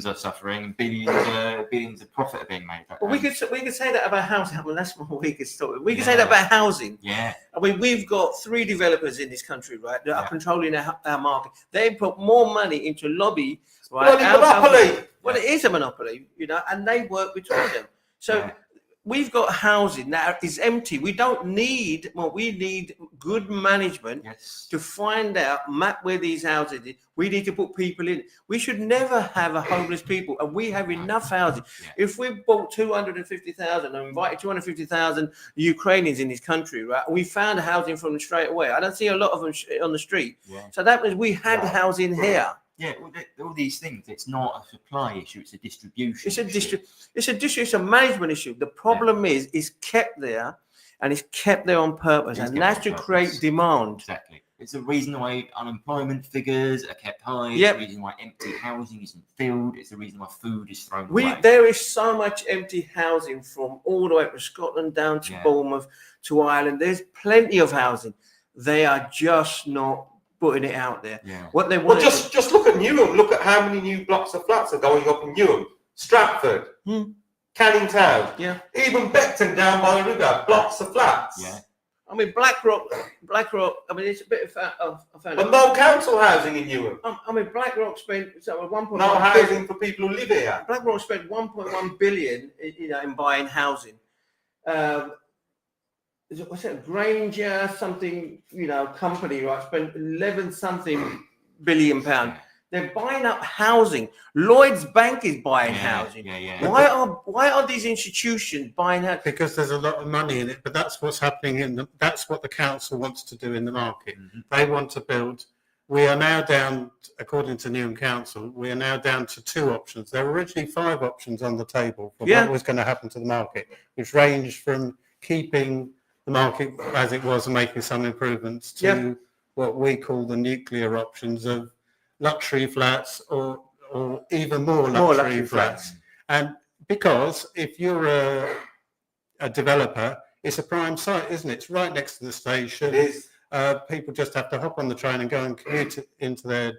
are suffering, and billions of profit are being made. But we could say that about housing. Well, that's my weakest story. We could say that about housing. Yeah. I mean, we've got 3 developers in this country, right, that are controlling our market. They put more money into lobby, right? Monopoly. Well, it is a monopoly, you know, and they work between them. So we've got housing that is empty. We don't need, we need good management to find out, map where these houses are. We need to put people in. We should never have a homeless people, and we have enough housing. If we bought 250,000 and invited 250,000 Ukrainians in this country, right, and we found housing from them straight away, I don't see a lot of them on the street. So that means we had housing here. Yeah, all these things. It's not a supply issue; it's a distribution. It's a management issue. The problem is, it's kept there, and it's kept there on purpose, and that's to create demand. Exactly. It's the reason why unemployment figures are kept high. It's the reason why empty housing isn't filled. It's the reason why food is thrown away. There is so much empty housing from all the way from Scotland down to Bournemouth to Ireland. There's plenty of housing. They are just not putting it out there. What they want. Well, just look at Newham. Look at how many new blocks of flats are going up in Newham, Stratford, Canning Town, even Beckton down by the river. Blocks of flats. Yeah. I mean, Blackrock. I mean, it's a bit of but no council housing in Newham. I mean, Blackrock spent 1.1. No housing for people who live here. Blackrock spent 1.1 billion, you know, in buying housing. What's it? Granger something, you know, company, right? Spent 11 something billion pound. They're buying up housing. Lloyd's Bank is buying housing. Why are these institutions buying housing? Because there's a lot of money in it, but that's what's happening that's what the council wants to do in the market. They want to build. We are now down, according to Newham Council, we are now down to 2 options. There were originally 5 options on the table for what was going to happen to the market, which ranged from keeping the market as it was and making some improvements to what we call the nuclear options of luxury flats or even more luxury flats. And because if you're a developer, it's a prime site, isn't it? It's right next to the station. It is. People just have to hop on the train and go and commute into their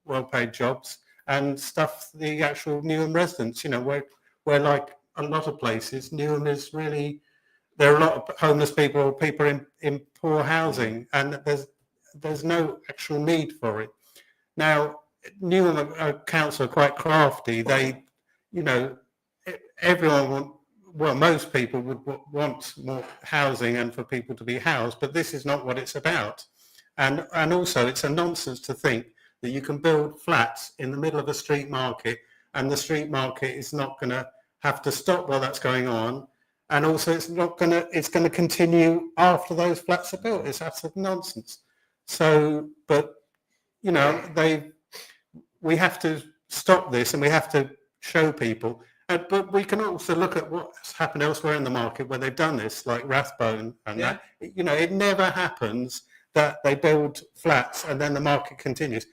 well-paid jobs and stuff the actual Newham residents, you know, where like a lot of places, Newham is really, there are a lot of homeless people, people in poor housing, and there's no actual need for it. Now, Newham Council are quite crafty. They, you know, everyone well, most people would want more housing and for people to be housed, but this is not what it's about. And also it's a nonsense to think that you can build flats in the middle of a street market and the street market is not going to have to stop while that's going on. And also it's going to continue after those flats are built. It's absolute nonsense. So, but, you know, we have to stop this and we have to show people. But we can also look at what's happened elsewhere in the market where they've done this, like Rathbone and that. You know, it never happens that they build flats and then the market continues.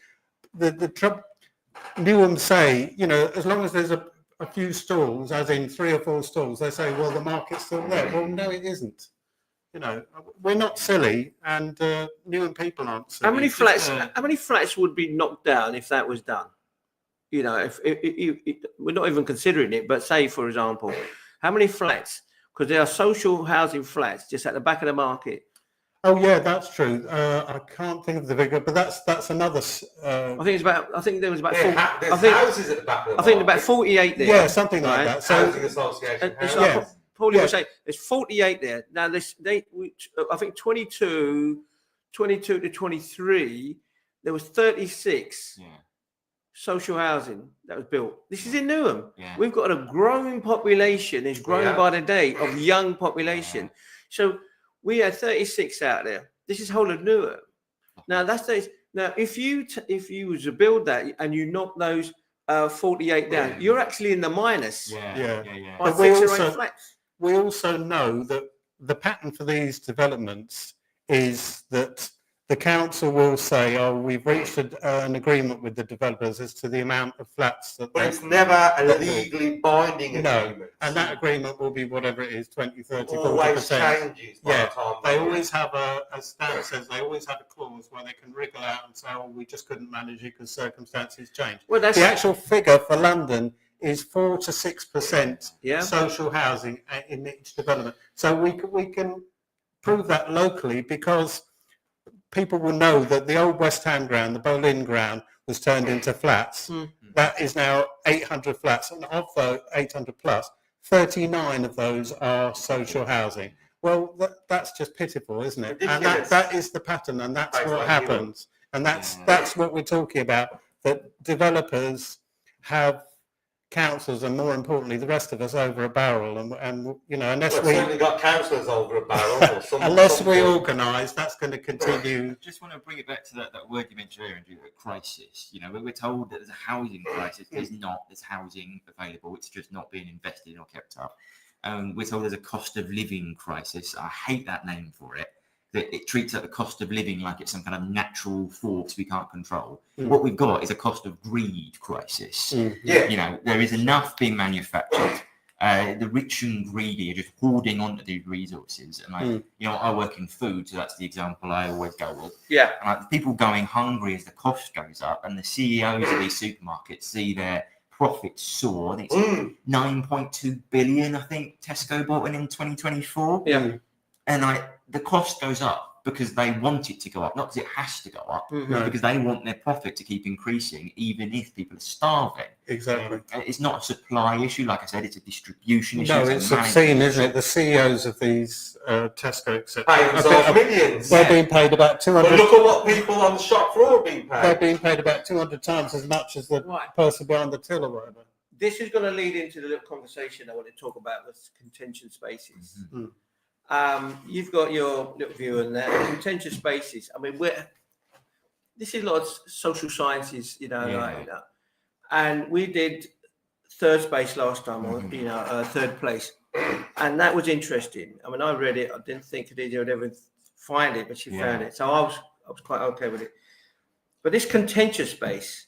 Newham say, you know, as long as there's a few stalls, as in 3 or 4 stalls, they say, well, the market's still there. Well, no, it isn't. You know, we're not silly, and Newham people aren't silly. How many flats would be knocked down if that was done? You know, if we're not even considering it, but say, for example, how many flats? Because there are social housing flats just at the back of the market. Oh yeah, that's true. I can't think of the figure, but that's another. I think there was about. Yeah, there's houses at the back of the I think about 48 there. Yeah, something like that. So, housing association. Paulie was saying there's 48 there. Now I think 22 to 23, there was 36 social housing that was built. This is in Newham. Yeah. We've got a growing population. It's growing by the day of young population. So we had 36 out there. This is whole of Newham. Now if you was to build that and you knock those 48 down, you're actually in the minus. But we also know that the pattern for these developments is that the council will say, "Oh, we've reached an agreement with the developers as to the amount of flats that." But it's never a legally binding agreement. No, and that agreement will be whatever it is, 20, 30, 40%. Always changes. They always have as Stan says, they always have a clause where they can wriggle out and say, "Oh, we just couldn't manage it because circumstances changed." Well, the actual figure for London is 4 to 6% social housing in each development. So we can prove that locally because people will know that the old West Ham ground, the Boleyn ground, was turned into flats. That is now 800 flats, and of those 800 plus, 39 of those are social housing. Well, that's just pitiful, isn't it? And that is the pattern, and that's what happens. And that's what we're talking about, that developers have councils and, more importantly, the rest of us over a barrel, and you know, unless we certainly got councillors over a barrel, or unless we organise, that's going to continue. Just want to bring it back to that word you mentioned earlier, crisis. You know, we're told that there's a housing crisis. There's not. There's housing available. It's just not being invested in or kept up. We're told there's a cost of living crisis. I hate that name for it. That it treats the cost of living like it's some kind of natural force we can't control. What we've got is a cost of greed crisis. You know, there is enough being manufactured. The rich and greedy are just hoarding onto these resources. And you know, I work in food, so that's the example I always go with. Yeah. And people going hungry as the cost goes up, and the CEOs of these supermarkets see their profits soar. I think it's 9.2 billion. I think Tesco bought in 2024. Yeah. And the cost goes up because they want it to go up, not because it has to go up, but because they want their profit to keep increasing, even if people are starving. Exactly. It's not a supply issue, like I said, it's a distribution issue. No, it's obscene, isn't it? The CEOs of these Tesco, etc. Millions. They're being paid about 200. But look at what people on the shop floor are being paid. They're being paid about 200 times as much as the person behind the till or whatever. This is going to lead into the little conversation I want to talk about with contention spaces. You've got your little view on that. Contentious spaces. I mean, this is a lot of social sciences, you know, and we did third space last time, or third place, and that was interesting. I mean, I read it. I didn't think Khadija would ever find it, but she found it, so I was quite okay with it. But this contentious space.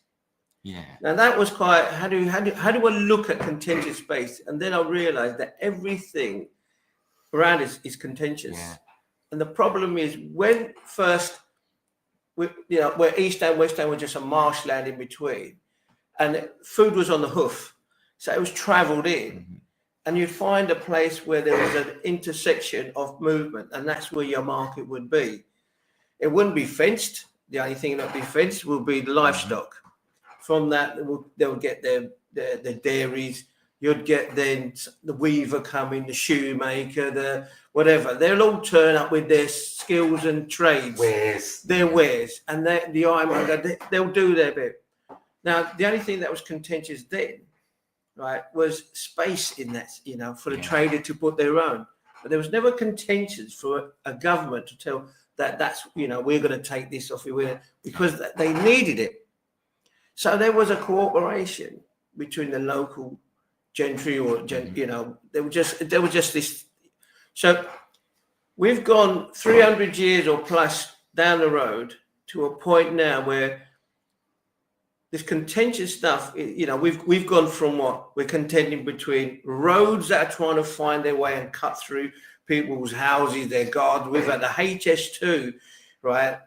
Now that was quite. How do I look at contentious space? And then I realised that everything around is contentious, and the problem is when first, where East and West End were just a marshland in between, and food was on the hoof, so it was travelled in, and you'd find a place where there was an intersection of movement, and that's where your market would be. It wouldn't be fenced. The only thing that would be fenced will be the livestock. From that, they'll get their dairies. you'd get then the weaver coming, the shoemaker, the whatever. They'll all turn up with their skills and trades, their wares, and the ironmonger, they'll do their bit. Now, the only thing that was contentious then, right, was space in that, you know, for the trader to put their own. But there was never contentious for a government to tell that's, you know, we're going to take this off you because they needed it. So there was a cooperation between the local gentry you know, there was just this. So we've gone 300 years or plus down the road to a point now where this contentious stuff, you know, we've gone from what we're contending between roads that are trying to find their way and cut through people's houses, their gardens. We've had the HS2, right?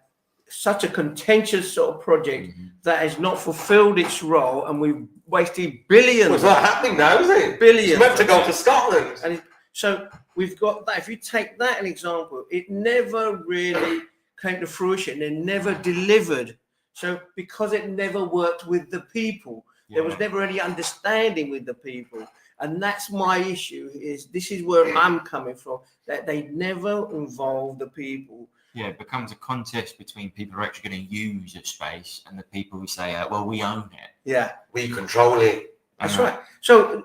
Such a contentious sort of project that has not fulfilled its role, and we've wasted billions. Well, it's not happening now, is it? Billions. It's meant to go to Scotland. And so we've got that. If you take that an example, it never really came to fruition and never delivered. So because it never worked with the people, there was never any understanding with the people. And that's my issue, this is where I'm coming from, that they never involve the people. Yeah, it becomes a contest between people who are actually going to use a space and the people who say, well, we own it. Yeah. We control it. That's right. So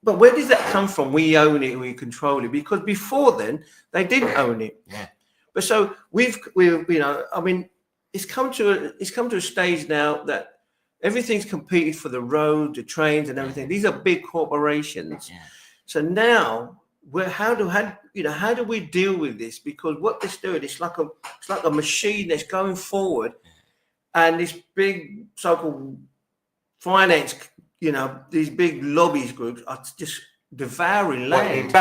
but where does that come from? We own it, we control it. Because before then, they didn't own it. Yeah. But so we've you know, I mean, it's come to a stage now that everything's competed for the road, the trains, and everything. These are big corporations. Yeah. So now, how do we deal with this? Because what they're doing, it's like a machine that's going forward, and this big so-called finance, you know, these big lobbies groups are just devouring land.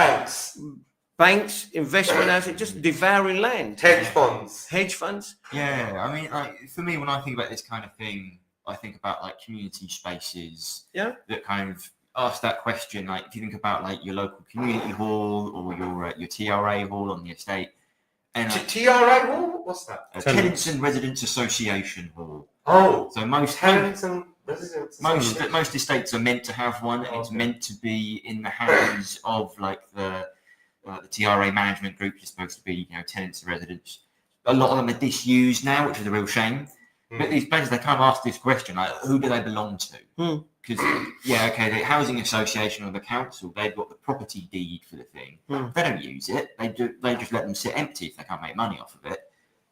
Banks, investment houses, just devouring land. Hedge funds. Yeah, I mean, like, for me, when I think about this kind of thing, I think about like community spaces. Yeah. That kind of ask that question. Like, if you think about like your local community hall or your TRA hall on the estate, and TRA hall, what's that? Tenants and Residents Association hall. Oh, so most tenants and residents. Most estates are meant to have one, and it's meant to be in the hands of like the TRA management group. Is supposed to be, you know, tenants and residents. A lot of them are disused now, which is a real shame. But these places, they kind of ask this question, like, who do they belong to? Because, the housing association or the council, they've got the property deed for the thing. They don't use it. They just let them sit empty if they can't make money off of it.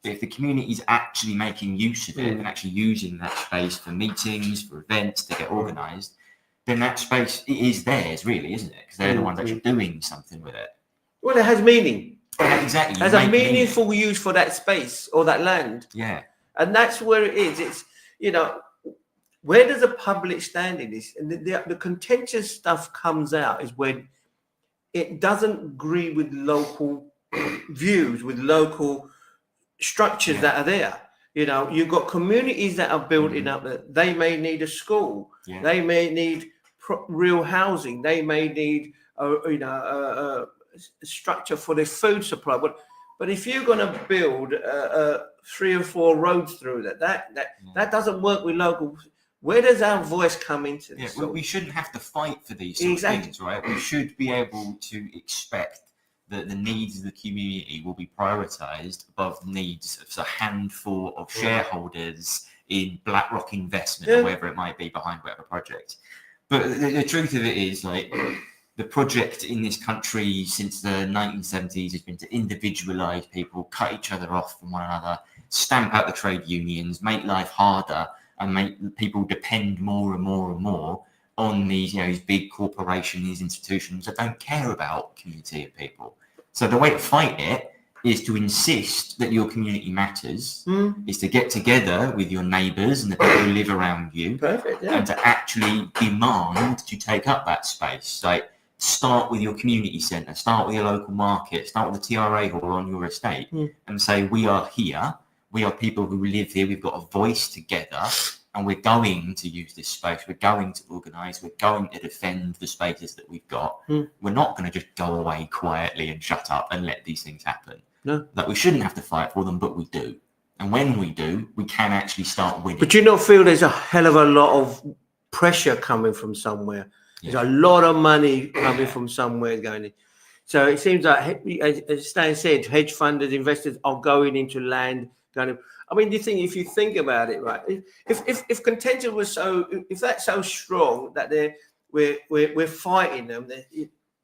But if the community is actually making use of it and actually using that space for meetings, for events, to get organised, then that space is theirs, really, isn't it? Because they're the ones actually doing something with it. Well, it has meaning. Exactly. It has a meaningful use for that space or that land. Yeah. And that's where it is. It's, you know, where does the public stand in this? And the contentious stuff comes out is when it doesn't agree with local views, with local structures that are there. You know, you've got communities that are building up that they may need a school. Yeah. They may need real housing. They may need, a structure for their food supply. But if you're going to build 3 or 4 roads through that doesn't work with local. Where does our voice come into this? Yeah, we shouldn't have to fight for these sort of things, right? We should be able to expect that the needs of the community will be prioritised above the needs of a handful of shareholders in BlackRock investment or whatever it might be behind whatever project. But the truth of it is, like, the project in this country since the 1970s has been to individualise people, cut each other off from one another, stamp out the trade unions, make life harder, and make people depend more and more and more on these, these big corporations, these institutions that don't care about community and people. So the way to fight it is to insist that your community matters, is to get together with your neighbours and the people who live around you, and to actually demand to take up that space. Like, start with your community centre, start with your local market, start with the TRA hall on your estate, and say, we are here, we are people who live here, we've got a voice together, and we're going to use this space, we're going to organise, we're going to defend the spaces that we've got. We're not going to just go away quietly and shut up and let these things happen. No. Like, we shouldn't have to fight for them, but we do. And when we do, we can actually start winning. But you don't feel there's a hell of a lot of pressure coming from somewhere? There's a lot of money coming from somewhere going in. So it seems like, as Stan said, hedge funders, investors are going into land. I mean, if you think about it, right? If contention was if that's so strong that we're fighting them,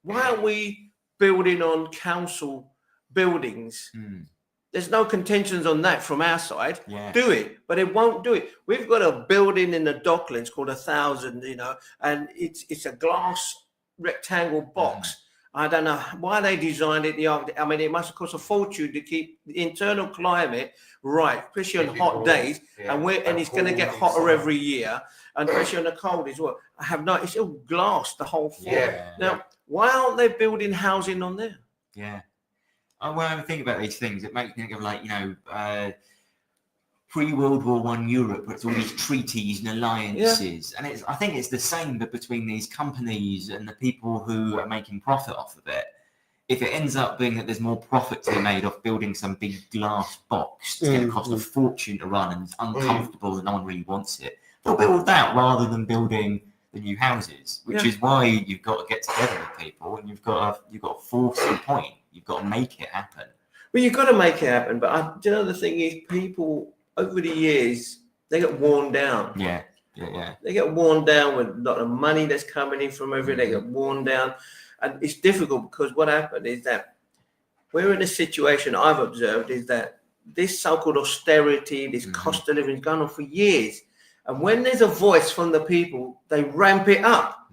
why aren't we building on council buildings? There's no contentions on that from our side. Do it, but it won't do it. We've got a building in the Docklands called 1,000, and it's a glass rectangle box. I don't know why they designed it. I mean, it must cost a fortune to keep the internal climate right, especially on hot days, and it's going to get hotter every year, and especially on the cold as well. It's all glass, the whole floor. Now, why aren't they building housing on there? When I think about these things, it makes me think of pre-World War I Europe, where it's all these treaties and alliances, and I think it's the same, but between these companies and the people who are making profit off of it. If it ends up being that there's more profit to be made off building some big glass box, it's going to cost a fortune to run and it's uncomfortable and no one really wants it. They'll build that rather than building the new houses, which is why you've got to get together with people and you've got to force the point. You've got to make it happen. Well, you've got to make it happen, but the thing is, people over the years, they get worn down. Yeah. They get worn down with a lot of money that's coming in from everywhere. They get worn down. And it's difficult because what happened is that we're in a situation I've observed is that this so-called austerity, this cost of living has gone on for years. And when there's a voice from the people, they ramp it up.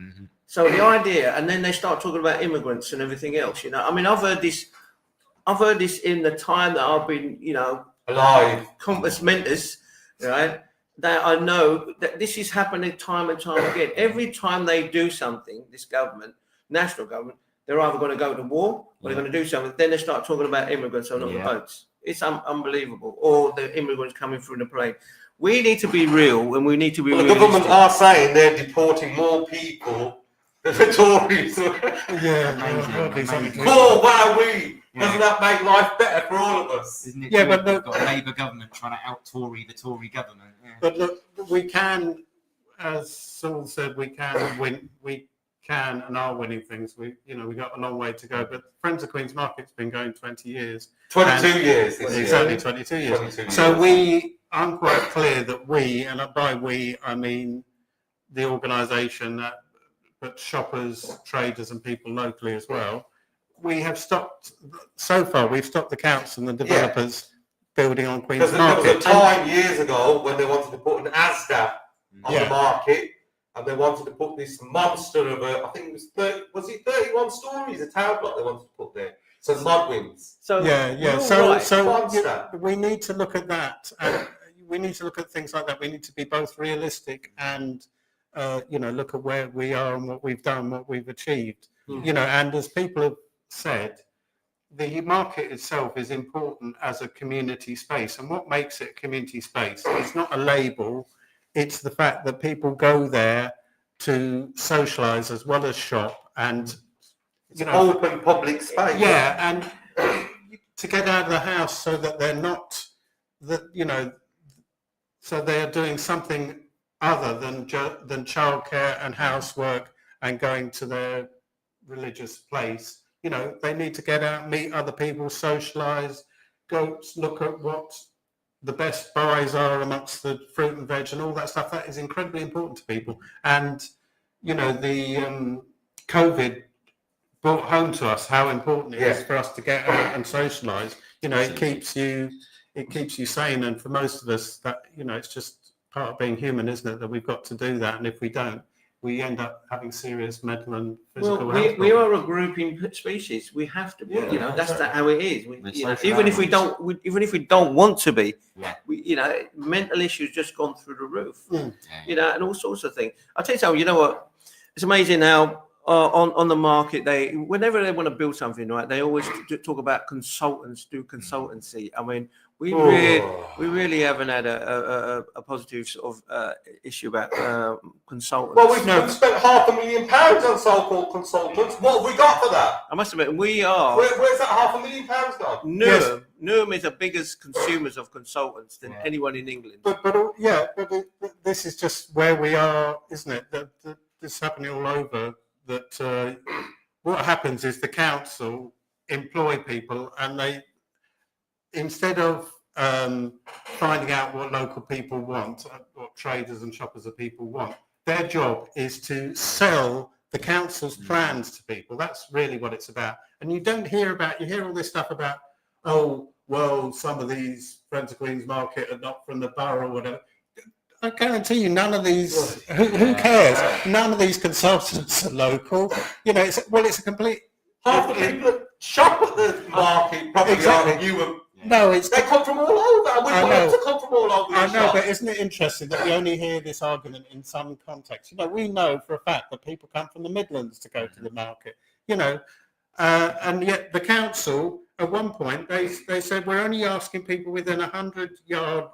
So the idea, and then they start talking about immigrants and everything else, I mean, I've heard this in the time that I've been, alive, compass mentis, right? That I know that this is happening time and time again. Every time they do something, this government, national government, they're either going to go to war or they're going to do something. Then they start talking about immigrants on the boats. It's unbelievable. Or the immigrants coming through the plane. We need to be real and we need to be the government are saying they're deporting more people than the Tories. Amazing. Oh, wow, doesn't that make life better for all of us? Isn't it? But we've got a Labour government trying to out-Tory the Tory government. But look, we can, as Saul said, we can win. We can and are winning things. We got a long way to go. But Friends of Queen's Market's been going 20 years. 22 years. Exactly, 22 years. 22 years. So I'm quite clear that and by we, I mean the organisation, but shoppers, traders and people locally as well. We've stopped the council and the developers building on Queen's Market. There was a time years ago when they wanted to put an Asda on the market and they wanted to put this monster of I think it was 31 stories, a tower block they wanted to put there. So Modwins. So we need to look at that. And we need to look at things like that. We need to be both realistic and, look at where we are and what we've done, what we've achieved. And as people have said, the market itself is important as a community space. And what makes it a community space? It's not a label. It's the fact that people go there to socialise as well as shop and open public space. Yeah, and to get out of the house so that they're not so they are doing something other than childcare and housework and going to their religious place. They need to get out, meet other people, socialise, go look at what the best buys are amongst the fruit and veg and all that stuff. That is incredibly important to people. And, the COVID brought home to us how important it is for us to get out and socialise. It keeps you sane. And for most of us, that, it's just part of being human, isn't it? That we've got to do that. And if we don't, we end up having serious mental and physical health. We are a grouping species. We have to be. That's how it is. Even if we don't want to be, mental issues just gone through the roof. And all sorts of things. I'll tell you something. You know what? It's amazing how on the market whenever they want to build something, right? They always talk about consultants do consultancy. I mean, we really haven't had a positive sort of issue about consultants. Well, we've spent £500,000 on so-called consultants. What have we got for that? I must admit, we are. Where's that £500,000 gone? Newham is the biggest consumers of consultants than anyone in England. But this is just where we are, isn't it? this is happening all over, that what happens is the council employ people, and they, instead of finding out what local people want, what traders and shoppers of people want, their job is to sell the council's plans to people. That's really what it's about. And you don't hear about, you hear all this stuff about, oh, well, some of these Friends of Queen's Market are not from the borough or whatever. I guarantee you, none of these, who cares? None of these consultants are local. You know, it's a complete... Half the people that shop at the market probably aren't Newham. No, they come from all over. And we want them to come from all over. I know, but isn't it interesting that we only hear this argument in some context? You know, we know for a fact that people come from the Midlands to go to the market. You know, and yet the council, at one point, they said we're only asking people within 100-yard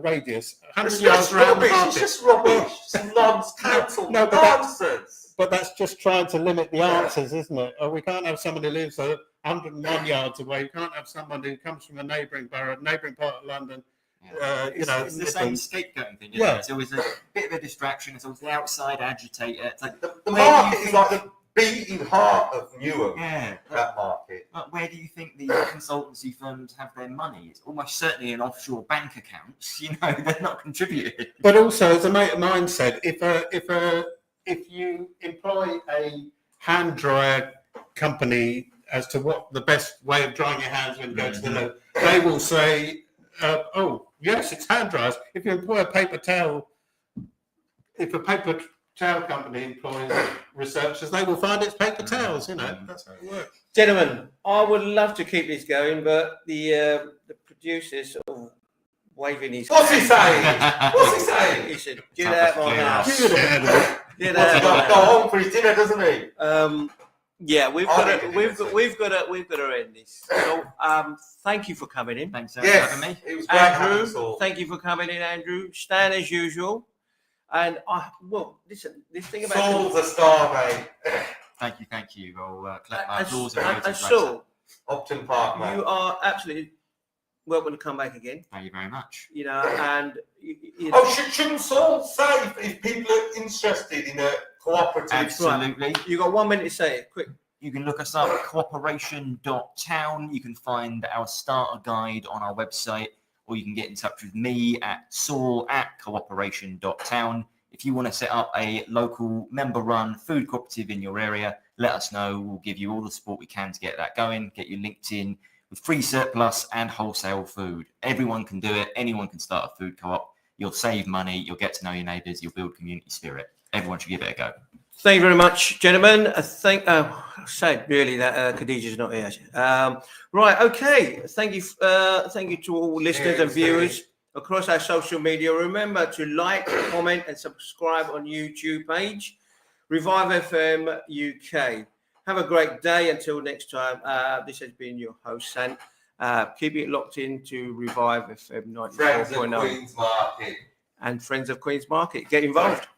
radius. 100 yards around the market. It's just rubbish. Some council nonsense. But that's just trying to limit the answers, isn't it? Or we can't have someone who lives 101 yards away. You can't have someone who comes from a neighbouring borough, neighbouring part of London. You know, it's the same scapegoating thing, isn't it? It's always a bit of a distraction. It's always the outside agitator. It's like the market is like the beating heart of Newham. Yeah, that market. But where do you think the consultancy firms have their money? It's almost certainly in offshore bank accounts. You know, they're not contributing. But also, as a mate of mine said, if you employ a hand dryer company as to what the best way of drying your hands when you go to the loo, they will say, oh, yes, it's hand dryers. If you employ a paper towel, if a paper towel company employs researchers, they will find it's paper towels, you know. That's how it works. Gentlemen, I would love to keep this going, but the producer's sort of waving his... What's he saying? What's he saying? He said, get out of my house. Get out of my house. Go home for his dinner, doesn't he? Yeah, we've got to end this. So, thank you for coming in. Thanks for having me. It was great having us all. Thank you for coming in, Andrew. Stan, as usual. And well, listen, this thing about Saul's a star, mate. Thank you. I'll clap my applause. And Saul, Upton Park, mate. you are absolutely welcome to come back again. Thank you very much. You know, and shouldn't Saul say if people are interested in a cooperative? Absolutely. Right. You got 1 minute to say it. Quick. You can look us up at cooperation.town. You can find our starter guide on our website, or you can get in touch with me at saul@cooperation.town. If you want to set up a local member-run food cooperative in your area, let us know. We'll give you all the support we can to get that going, get you linked in with free surplus and wholesale food. Everyone can do it. Anyone can start a food co-op. You'll save money. You'll get to know your neighbours. You'll build community spirit. Everyone should give it a go. Thank you very much, gentlemen. I think sad really that Khadijah's not here. Right, okay. Thank you to all listeners and viewers across our social media. Remember to like, comment, and subscribe on YouTube page, Revive FM UK. Have a great day. Until next time. This has been your host, Sant. Keep it locked in to Revive FM 94.0. Friends of Queen's Market. And Friends of Queen's Market. Get involved.